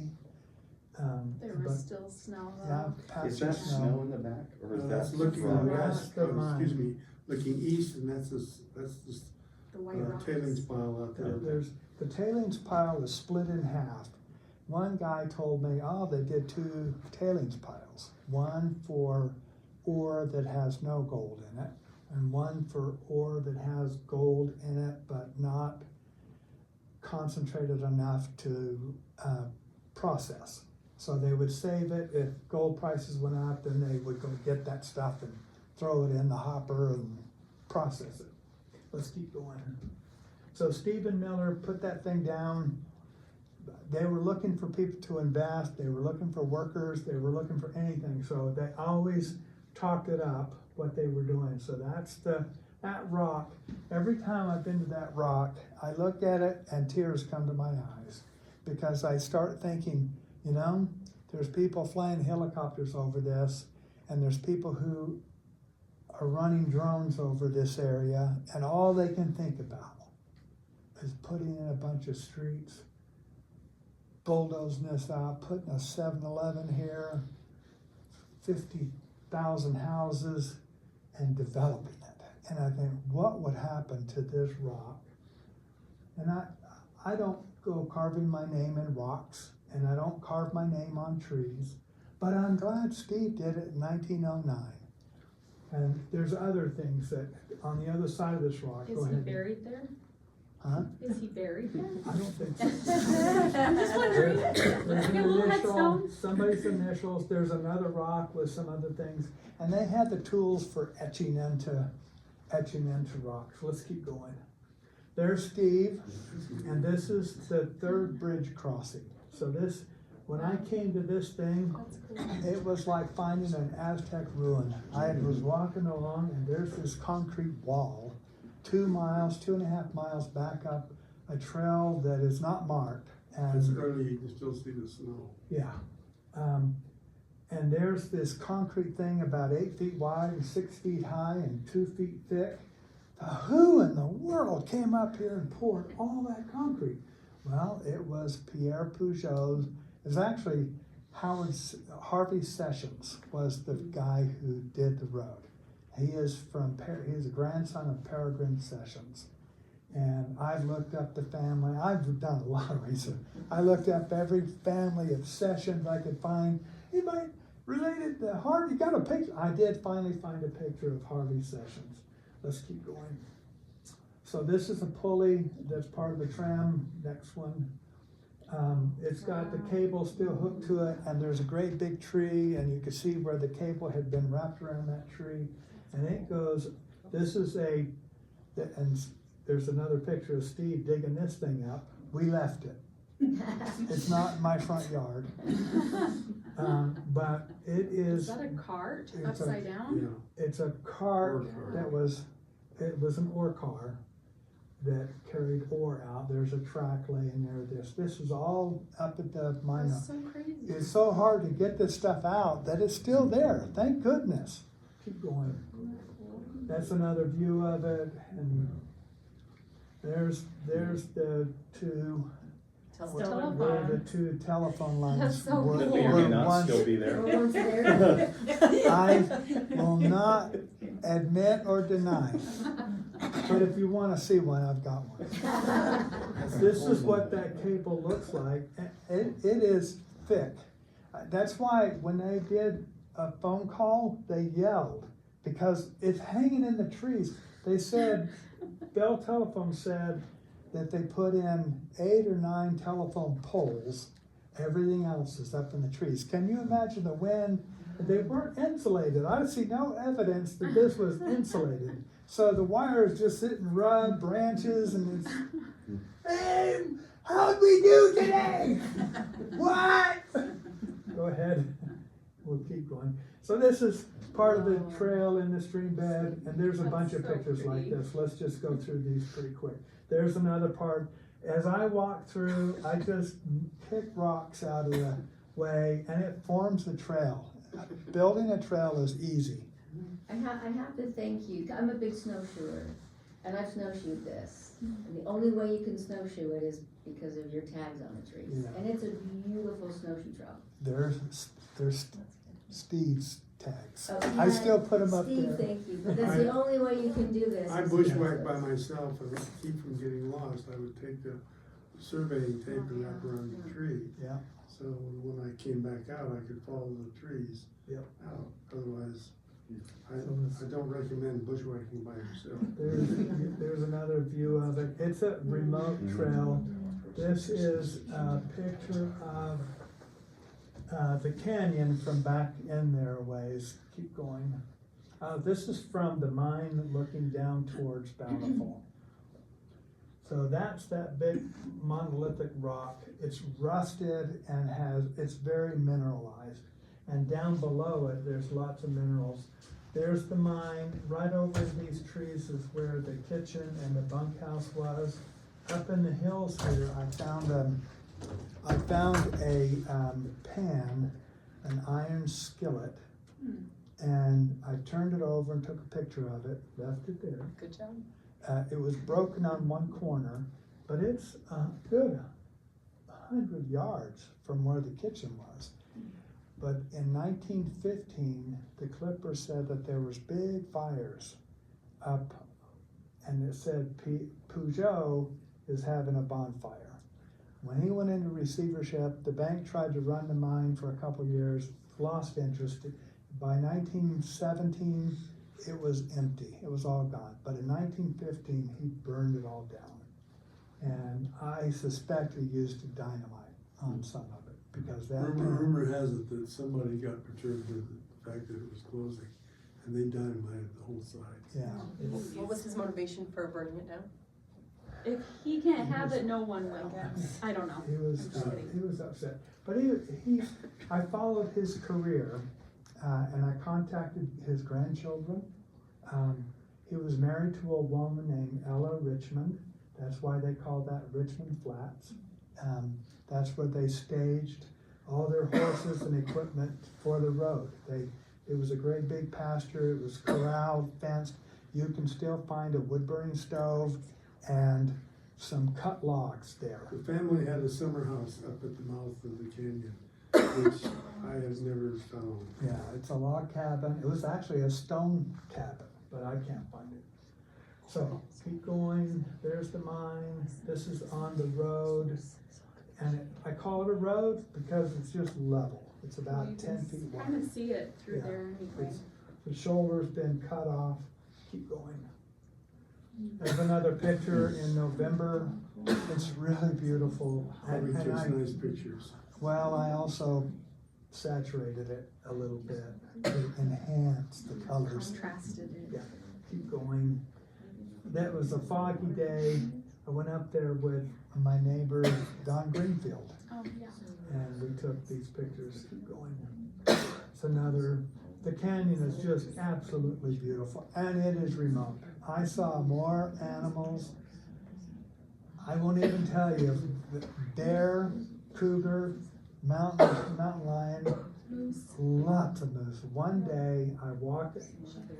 There but- was still snow Yeah, though. past Is the that snow in the back, or is That's that looking rock? west, That's the mine. excuse me, looking east, and that's the The white rocks. tailings pile out there. There's, the tailings pile is split in half. One guy told me, oh, they did 2 tailings piles. One for ore that has no gold in it, and one for ore that has gold in it, but not concentrated enough to process. So they would save it. If gold prices went up, then they would go get that stuff and throw it in the hopper and process it. Let's keep going. So Stephen Miller put that thing down. They were looking for people to invest. They were looking for workers. They were looking for anything. So they always talked it up, what they were doing. So that's that rock. Every time I've been to that rock, I look at it and tears come to my eyes because I start thinking, you know, there's people flying helicopters over this, and there's people who are running drones over this area, and all they can think about is putting in a bunch of streets, bulldozing this out, putting a 7-Eleven here, 50,000 houses, and developing it. And I think, what would happen to this rock? And I don't go carving my name in rocks, and I don't carve my name on trees, but I'm glad Steve did it in 1909. And there's other things that, on the other side of this rock, go Is he ahead. buried there? Huh? Is he buried there? I don't think so. I'm just wondering. There's an Like a little initial, headstone? somebody's initials, there's another rock with some other things, and they had the tools for etching into rocks. Let's keep going. There's Steve, and this is the third bridge crossing. So this, when I came to this thing, That's cool. it was like finding an Aztec ruin. I was walking along and there's this concrete wall, 2.5 miles back up a trail that is not marked. It's And early, you can still see the snow. yeah, and there's this concrete thing about 8 feet wide and 6 feet high and 2 feet thick. Who in the world came up here and poured all that concrete? Well, it was Pierre Peugeot's. It was actually Harvey Sessions was the guy who did the road. He is a grandson of Peregrine Sessions. And I've looked up the family. I've done a lot of research. I looked up every family of Sessions I could find. Anybody related to Harvey? Got a picture? I did finally find a picture of Harvey Sessions. Let's keep going. So this is a pulley that's part of the tram. Next one. It's got the cable still hooked to it, and there's a great big tree, and you can see where the cable had been wrapped around that tree. And it goes, and there's another picture of Steve digging this thing up. We left it. It's not in my front yard. But it Is is, that a cart It's a- upside down? Yeah. it's a cart Ore car. it was an ore car that carried ore out. There's a track laying there. This is all up at the mine. That's so crazy. It's so hard to get this stuff out that it's still there. Thank goodness. Keep going. That's another view of it, and there's the two where the two telephone lines That's so were, cool. That may or may were not once. still be there. I will not admit or deny. But if you wanna see one, I've got one. This is what that cable looks like. It is thick. That's why when they did a phone call, they yelled, because it's hanging in the trees. They said, Bell Telephone said that they put in 8 or 9 telephone poles. Everything else is up in the trees. Can you imagine the wind? They weren't insulated. I see no evidence that this was insulated. So the wires just sit and run branches, and it's, hey, how'd we do today? What? Go ahead. We'll keep going. So this is part of the trail in the stream bed, and there's a bunch of pictures like this. Let's just go through these pretty quick. There's another part. As I walk through, I just pick rocks out of the way, and it forms the trail. Building a trail is easy. I have to thank you. I'm a big snowshoer, and I've snowshoed this. And the only way you can snowshoe it is because of your tags on the trees. Yeah. And it's a beautiful snowshoe trail. There's Steve's tags. Oh, I yeah, still put them up Steve, there. thank you. But that's the only way you can do this. I is bushwhacked to by do this. myself, and to keep from getting lost, I would take the surveying tape and wrap around the tree. Yeah. So when I came back out, I could follow the trees Yep. out. Otherwise, I don't recommend bushwhacking by yourself. There's another view of it. It's a remote trail. This is a picture of the canyon from back in there a ways. Keep going. This is from the mine looking down towards Bountiful. So that's that big monolithic rock. It's rusted and it's very mineralized. And down below it, there's lots of minerals. There's the mine. Right over these trees is where the kitchen and the bunkhouse was. Up in the hills here, I found a pan, an iron skillet, and I turned it over and took a picture of it, left it there. Good job. It was broken on one corner, but it's a good 100 yards from where the kitchen was. But in 1915, the Clipper said that there was big fires up, and it said Peugeot is having a bonfire. When he went into receivership, the bank tried to run the mine for a couple years, lost interest. By 1917, it was empty. It was all gone. But in 1915, he burned it all down. And I suspect he used dynamite on some of it, because that Rumor has it that somebody got perturbed with the fact that it was closing, and they dynamited the whole side. yeah. What was his motivation for burning it down? If he can't have it, no one will. I don't know. He was I'm just kidding. he was upset. But I followed his career, and I contacted his grandchildren. He was married to a woman named Ella Richmond. That's why they call that Richmond Flats. That's where they staged all their horses and equipment for the road. It was a great big pasture. It was corralled, fenced. You can still find a wood-burning stove and some cut logs there. The family had a summer house up at the mouth of the canyon, which I have never found. Yeah, it's a log cabin. It was actually a stone cabin, but I can't find it. So keep going. There's the mine. This is on the road. And I call it a road because it's just level. It's about 10 feet wide. Kind of see it through Yeah. there anyway. The shoulder's been cut off. Keep going. There's another picture in November. It's really beautiful. Probably And takes I- nice pictures. Well, I also saturated it a little bit to enhance the colors. Contrasted it. Yeah, keep going. That was a foggy day. I went up there with my neighbor, Don Greenfield, Oh, yeah. and we took these pictures. Keep going. It's the canyon is just absolutely beautiful, and it is remote. I saw more animals. I won't even tell you, bear, cougar, mountain lion, lots of moose. One day I walked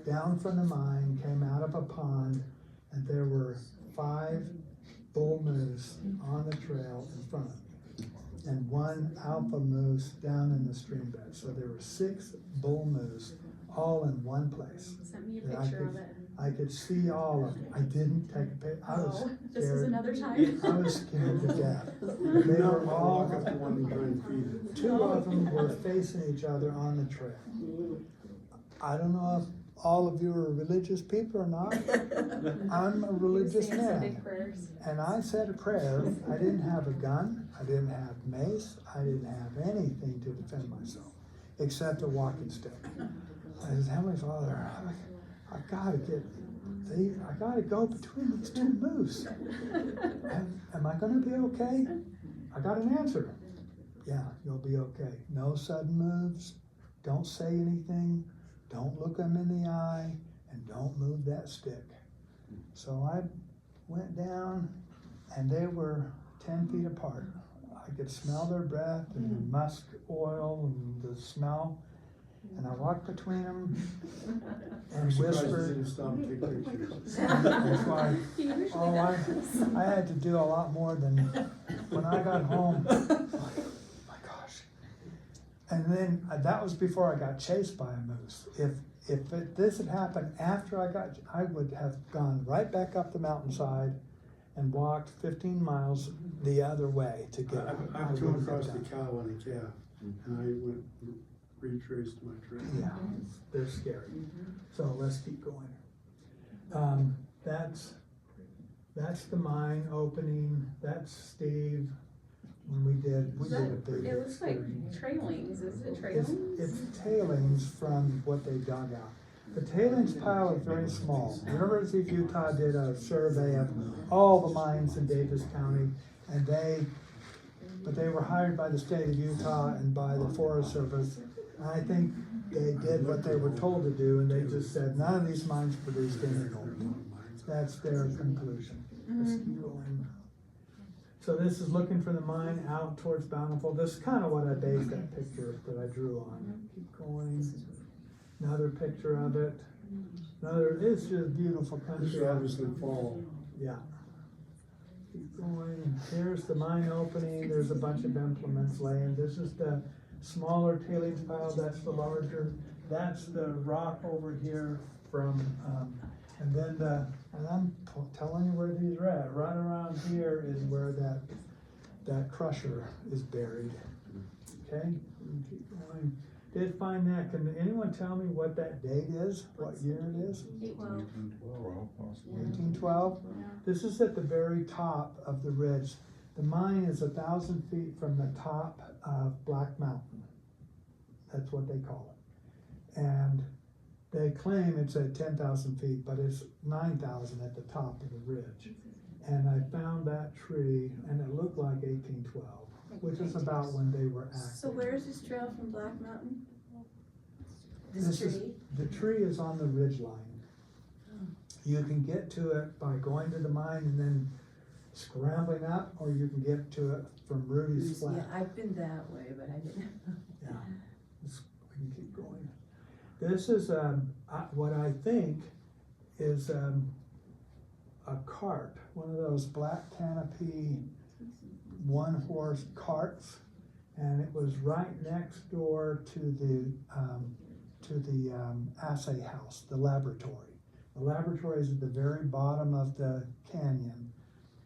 down from the mine, came out of a pond, and there were 5 bull moose on the trail in front of me, and 1 alpha moose down in the stream bed. So there were 6 bull moose all in one place. Sent me a Yeah, I picture could- of it. I could see all of them. I didn't take a picture. I was Oh, this is scared. another time. I was scared to death. They Now were I'll all, walk up to one and try and feed it. two of them were facing each other on the trail. I don't know if all of you are religious people or not. I'm a religious Saying some man. big prayers. And I said a prayer. I didn't have a gun. I didn't have mace. I didn't have anything to defend myself except a walking stick. I said, Heavenly Father, I gotta go between these two moose. Am I gonna be okay? I got an answer. Yeah, you'll be okay. No sudden moves. Don't say anything. Don't look them in the eye, and don't move that stick. So I went down, and they were 10 feet apart. I could smell their breath and the musk oil and the smell. And I walked between them I'm and surprised you whispered. didn't stop and take pictures. That's why, He usually oh, does. I had to do a lot more than, when I got home, my gosh. And then, that was before I got chased by a moose. This had happened after I would have gone right back up the mountainside and walked 15 miles the other way to get. I've come across the cow and a calf, and I went, retraced my trail. Yeah, they're scary. So let's keep going. That's the mine opening. That's Steve. When we did a big. It looks like excursion. trailings, is it It's, trailings? it's tailings from what they dug out. The tailings pile is very small. The University of Utah did a survey of all the mines in Davis County, and but they were hired by the state of Utah and by the Forest Service. And I think they did what they were told to do, and they just said, none of these mines produced any gold. That's their conclusion. Let's keep going. So this is looking for the mine out towards Bountiful. This is kind of what I based that picture that I drew on. Keep going. Another picture of it. It's just beautiful This is country. obviously fall. Yeah. Keep going. Here's the mine opening. There's a bunch of implements laying. This is the smaller tailings pile. That's the larger. That's the rock over here from, and then and I'm telling you where these are at. Right around here is where that crusher is buried. Okay, we can keep going. Did find that. Can anyone tell me what that date is? What year it is? 1812. This is at the very top of the ridge. The mine is 1,000 feet from the top of Black Mountain. That's what they call it. And they claim it's at 10,000 feet, but it's 9,000 at the top of the ridge. And I found that tree, and it looked like 1812, which is about when they were active. So where's this trail from Black Mountain? This is- The tree is on the ridge line. You can get to it by going to the mine and then scrambling up, or you can get to it from Rudy's Yeah, Flat. I've been that way, but I didn't. Yeah, we can keep going. This is what I think is a cart, one of those black canopy one-horse carts, and it was right next door to the assay house, the laboratory. The laboratory is at the very bottom of the canyon,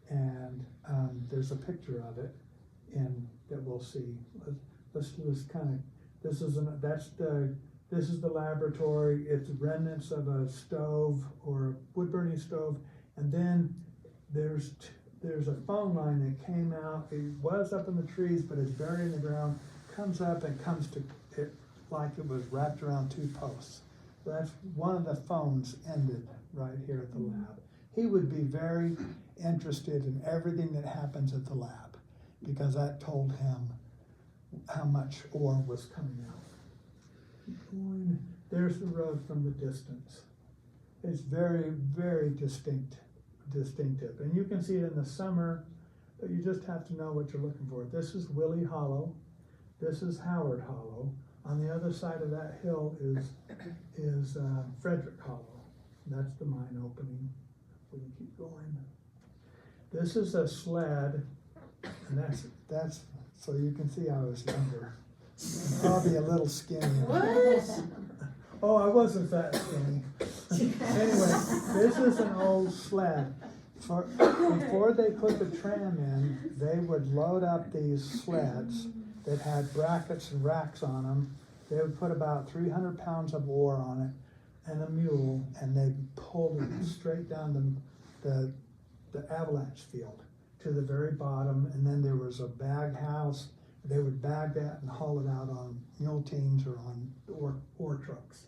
and there's a picture of it that we'll see. Let's kind of, this is the laboratory. It's remnants of a stove or a wood-burning stove, and then there's a phone line that came out. It was up in the trees, but it's buried in the ground. Comes up and comes to it like it was wrapped around two posts. That's one of the phones ended right here at the lab. He would be very interested in everything that happens at the lab, because that told him how much ore was coming out. Keep going. There's the road from the distance. It's very, very distinctive. And you can see it in the summer, but you just have to know what you're looking for. This is Willie Hollow. This is Howard Hollow. On the other side of that hill is Frederick Hollow. That's the mine opening. We can keep going. This is a sled, and that's so you can see I was younger. Probably a little skinnier. What? Oh, I wasn't that skinny. Anyway, this is an old sled. Before they put the tram in, they would load up these sleds that had brackets and racks on them. They would put about 300 pounds of ore on it and a mule, and they pulled it straight down the avalanche field to the very bottom, and then there was a bag house. They would bag that and haul it out on mule teams or on ore trucks.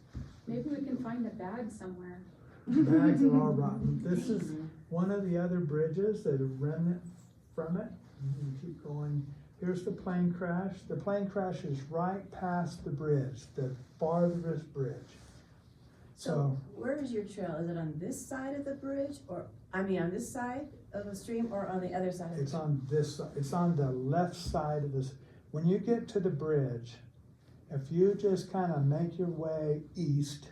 Maybe we can find a bag somewhere. Bags are all rotten. This is one of the other bridges that are remnant from it. You can keep going. Here's the plane crash. The plane crash is right past the bridge, the farthest bridge. So where is your trail? Is it on this side of the bridge, or, I mean, on this side of the stream, or on the other side of the It's stream? on this, it's on the left side of this. When you get to the bridge, if you just kind of make your way east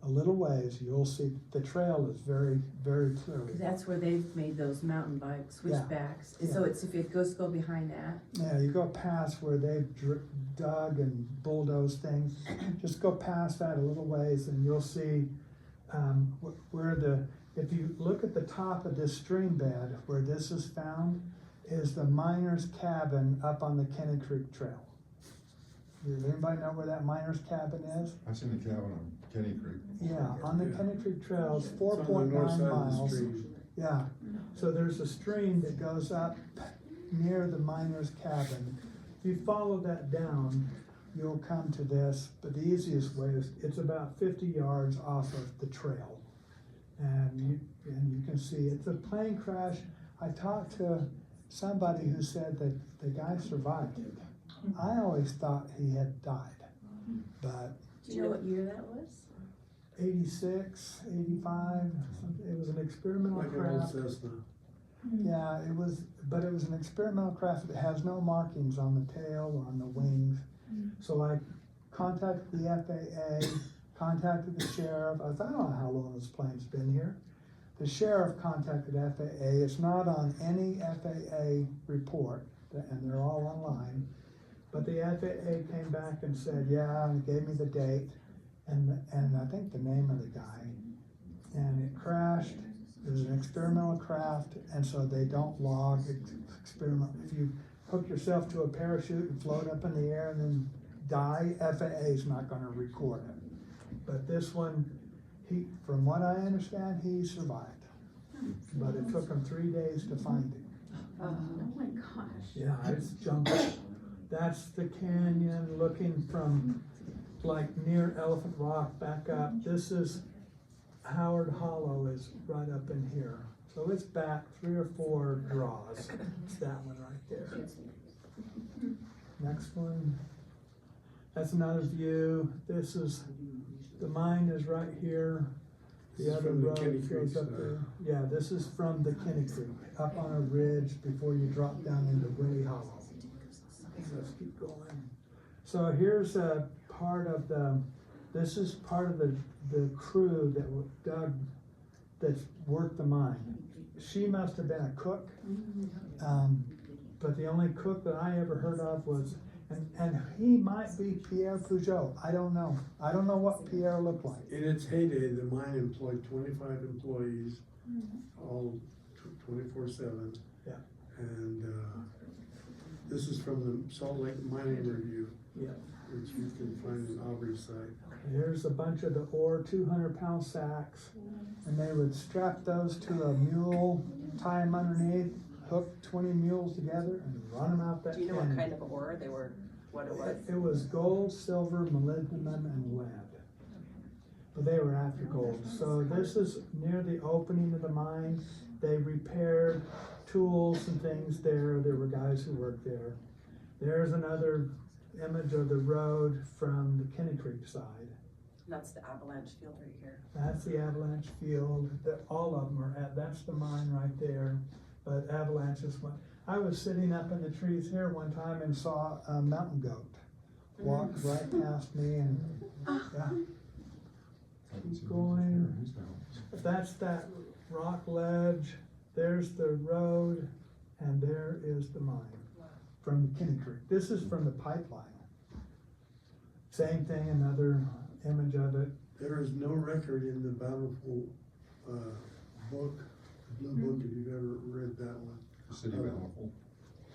a little ways, you'll see the trail is very, very clearly. Cause that's where they've made those mountain bike switchbacks, and so Yeah. it's, if it goes, go behind that. Yeah, you go past where they've dug and bulldozed things, just go past that a little ways and you'll see where if you look at the top of this stream bed, where this is found, is the miner's cabin up on the Kenny Creek Trail. Does anybody know where that miner's cabin is? I've seen the cabin on Kenny Creek. Yeah, on the Kenny Creek Trail, it's It's on the north 4.9 side of the miles. stream. Yeah, so there's a stream that goes up near the miner's cabin. If you follow that down, you'll come to this, but the easiest way is, it's about 50 yards off of the trail. And you can see, it's a plane crash. I talked to somebody who said that the guy survived it. I always thought he had died, but Do you know what year that was? 86, 85, it was an experimental Like an old craft. Cessna. Yeah, it was an experimental craft that has no markings on the tail or on the wings. So I contacted the FAA, contacted the sheriff. I thought, I don't know how long this plane's been here. The sheriff contacted FAA. It's not on any FAA report, and they're all online. But the FAA came back and said, yeah, and gave me the date and I think the name of the guy. And it crashed. It was an experimental craft, and so they don't log experiment. If you hook yourself to a parachute and float up in the air and then die, FAA is not gonna record it. But this one, from what I understand, he survived. But it took him 3 days to find him. Oh my gosh. Yeah, it's jumped. That's the canyon looking from like near Elephant Rock back up. This is Howard Hollow is right up in here. So it's back 3 or 4 draws. It's that one right there. Next one. That's another view. This is, the mine is right here. This The is other from the road Kenny goes Creek up side. there. Yeah, this is from the Kenny Creek, up on a ridge before you drop down into Willie Hollow. Let's keep going. So here's a part of this is part of the crew that's worked the mine. She must have been a cook, but the only cook that I ever heard of was, and he might be Pierre Peugeot. I don't know. I don't know what Pierre looked like. In its heyday, the mine employed 25 employees, all 24/7. Yeah. And this is from the Salt Lake Mining Review, Yeah. which you can find in Aubrey's site. Here's a bunch of the ore, 200-pound sacks, and they would strap those to a mule, tie them underneath, hook 20 mules together, and run them out that Do you know what canyon. kind of ore they were, what it was? It was gold, silver, molybdenum, and lead. But they were after gold. So this is near the opening of the mine. They repaired tools and things there. There were guys who worked there. There's another image of the road from the Kenny Creek side. That's the avalanche field right here. That's the avalanche field that all of them are at. That's the mine right there. But avalanche is one. I was sitting up in the trees here one time and saw a mountain goat walk right past me, and yeah. Keep going. That's that rock ledge. There's the road, and there is the mine from Kenny Creek. This is from the pipeline. Same thing, another image of it. There is no record in the Bountiful, book, the blue book, if you've ever read that one, City Bountiful.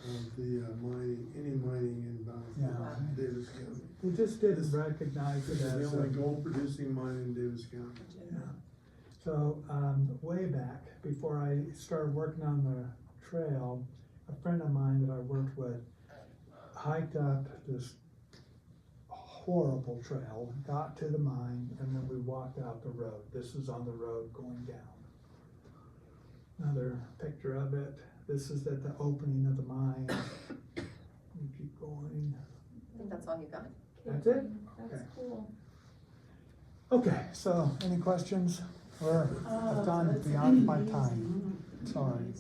of the mining, any mining in Bountiful, Yeah. Davis County. We just didn't recognize it This is as the a. only gold producing mine in Davis County. Yeah. So, way back, before I started working on the trail, a friend of mine that I worked with hiked up this horrible trail, got to the mine, and then we walked out the road. This is on the road going down. Another picture of it. This is at the opening of the mine. You keep going. I think that's all you got. That's it? That's Okay. cool. Okay, so any questions? I've gone beyond my time. Sorry.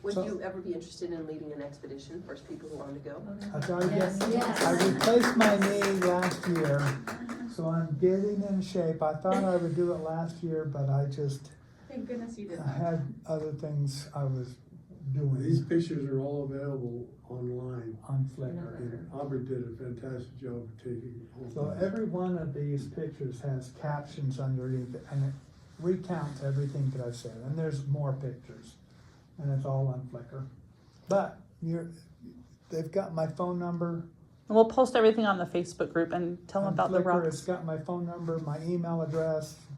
Would So- you ever be interested in leading an expedition for people who want to go? I tell you, Yes. I replaced my knee last year, so I'm getting in shape. I thought I would do it last year, but I just Thank goodness you did. had other things I was These doing pictures are all available online, on Flickr. and Aubrey did a fantastic job of taking. all So those. every one of these pictures has captions underneath it, and it recounts everything that I've said, and there's more pictures, and it's all on Flickr. But they've got my phone number. And we'll post everything on the Facebook group and tell them on about the Flickr. It's rocks. got my phone number, my email address,